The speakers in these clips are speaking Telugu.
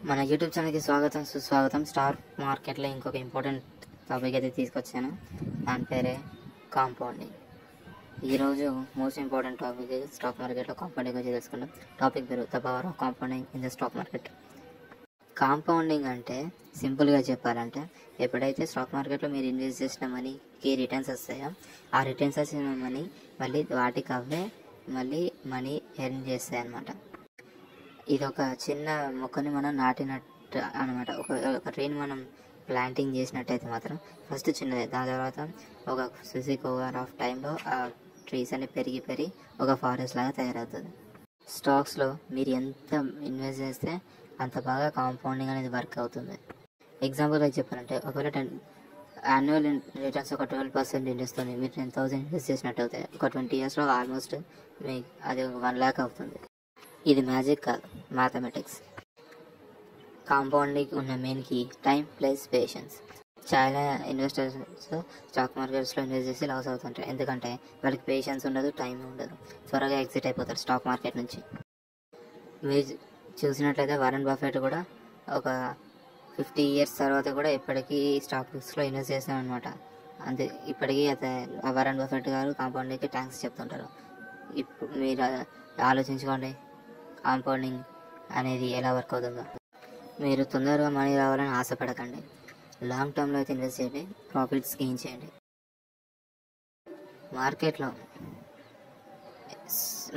మన యూట్యూబ్ ఛానల్కి స్వాగతం సుస్వాగతం. స్టాక్ మార్కెట్లో ఇంకొక ఇంపార్టెంట్ టాపిక్ అయితే తీసుకొచ్చాను. దాని పేరే కాంపౌండింగ్. ఈరోజు మోస్ట్ ఇంపార్టెంట్ టాపిక్ స్టాక్ మార్కెట్లో కాంపౌండింగ్ గురించి తెలుసుకుందాం. టాపిక్ పేరు the power of compounding in the stock market. Compounding అంటే సింపుల్గా చెప్పాలంటే, ఎప్పుడైతే స్టాక్ మార్కెట్లో మీరు ఇన్వెస్ట్ చేసిన మనీకి రిటర్న్స్ వస్తాయో, ఆ రిటర్న్స్ వచ్చిన మనీ మళ్ళీ వాటికి అవే మళ్ళీ మనీ ఎర్న్ చేస్తాయి అన్నమాట. ఇది ఒక చిన్న మొక్కని మనం నాటినట్టు అనమాట. ఒక ట్రీని మనం ప్లాంటింగ్ చేసినట్టయితే మాత్రం ఫస్ట్ చిన్నది, దాని తర్వాత ఒక స్పెసిఫిక్ ఓవర్ ఆఫ్ టైంలో ఆ ట్రీస్ అన్ని పెరిగి ఒక ఫారెస్ట్ లాగా తయారవుతుంది. స్టాక్స్లో మీరు ఎంత ఇన్వెస్ట్ చేస్తే అంత బాగా కాంపౌండింగ్ అనేది వర్క్ అవుతుంది. ఎగ్జాంపుల్గా చెప్పాలంటే, ఒకవేళ యాన్యువల్ రిటర్న్స్ ఒక 12% ఇంట్రెస్ట్ ఉంది. మీరు 10,000 ఇన్వెస్ట్ చేసినట్టు అవుతాయి. ఒక 20 yearsలో ఆల్మోస్ట్ మీకు అది 1 lakh అవుతుంది. ఇది మ్యాజిక్ కాదు, మ్యాథమెటిక్స్. కాంపౌండింగ్ ఉన్న main key time plus patience. చాలా ఇన్వెస్టర్స్ స్టాక్ మార్కెట్స్లో ఇన్వెస్ట్ చేసి లాస్ అవుతుంటారు. ఎందుకంటే వాళ్ళకి పేషెన్స్ ఉండదు, టైం ఉండదు, త్వరగా ఎగ్జిట్ అయిపోతారు స్టాక్ మార్కెట్ నుంచి. మీరు చూసినట్లయితే వారెన్ బఫెట్ కూడా ఒక 50 years తర్వాత కూడా ఇప్పటికీ స్టాక్స్లో ఇన్వెస్ట్ చేస్తాం అనమాట. అంతే, ఇప్పటికీ వారెన్ బఫెట్ గారు కాంపౌండింగ్కి థ్యాంక్స్ చెప్తుంటారు. ఇప్పుడు మీరు ఆలోచించుకోండి, కాంపౌండింగ్ అనేది ఎలా వర్క్ అవుతుందో. మీరు తొందరగా మనీ రావాలని ఆశపడకండి. లాంగ్ టర్మ్లో అయితే ఇన్వెస్ట్ చేయండి, ప్రాఫిట్స్ గెయిన్ చేయండి.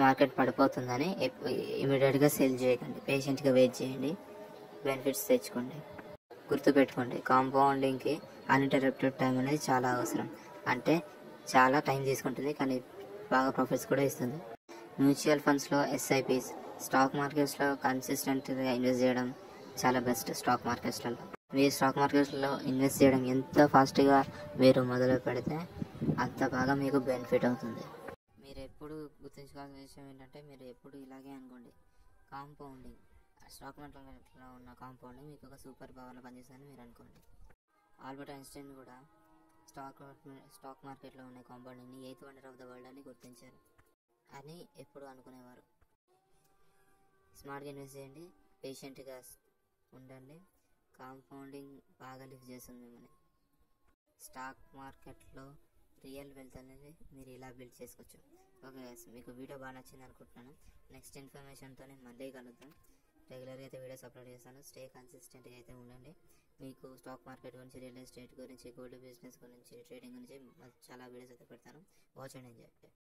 మార్కెట్ పడిపోతుందని ఇమీడియట్గా సేల్ చేయకండి. పేషెంట్గా వెయిట్ చేయండి, బెనిఫిట్స్ తెచ్చుకోండి. గుర్తుపెట్టుకోండి, కాంపౌండింగ్కి అన్ఇంటరప్టెడ్ టైం అనేది చాలా అవసరం. అంటే చాలా టైం తీసుకుంటుంది, కానీ బాగా ప్రాఫిట్స్ కూడా ఇస్తుంది. మ్యూచువల్ ఫండ్స్లో SIPs, స్టాక్ మార్కెట్స్లో కన్సిస్టెంట్గా ఇన్వెస్ట్ చేయడం చాలా బెస్ట్. స్టాక్ మార్కెట్స్లలో మీరు స్టాక్ మార్కెట్స్లో ఇన్వెస్ట్ చేయడం ఎంత ఫాస్ట్గా మీరు మొదలు పెడితే అంత బాగా మీకు బెనిఫిట్ అవుతుంది. మీరు ఎప్పుడు గుర్తుంచుకోవాల్సిన విషయం ఏంటంటే, మీరు ఎప్పుడు ఇలాగే అనుకోండి, కాంపౌండింగ్ స్టాక్ మార్కెట్లో ఉన్న కాంపౌండింగ్ మీకు ఒక సూపర్ పవర్లో పనిచేస్తుందని మీరు అనుకోండి. ఆల్బర్ట్ ఐన్స్టైన్ కూడా స్టాక్ మార్కెట్లో ఉన్న కాంపౌండింగ్ని 8th wonder of the world అని గుర్తించారు అని ఎప్పుడు అనుకునేవారు. స్మార్ట్గా ఇన్వెస్ట్ చేయండి, పేషెంట్గా ఉండండి. కాంపౌండింగ్ బాగా లిఫ్ట్ చేస్తుంది మిమ్మల్ని. స్టాక్ మార్కెట్లో రియల్ వెల్త్ అనేది మీరు ఇలా బిల్డ్ చేసుకోవచ్చు. ఓకే గైస్, మీకు వీడియో బాగా నచ్చింది అనుకుంటున్నాను. నెక్స్ట్ ఇన్ఫర్మేషన్తో మళ్ళీ కలుద్దాం. రెగ్యులర్గా అయితే వీడియోస్ అప్లోడ్ చేస్తాను. స్టే కన్సిస్టెంట్గా అయితే ఉండండి. మీకు స్టాక్ మార్కెట్ గురించి, రియల్ ఎస్టేట్ గురించి, గోల్డ్ బిజినెస్ గురించి, ట్రేడింగ్ గురించి చాలా వీడియోస్ అయితే పెడతాను. Watch and enjoy.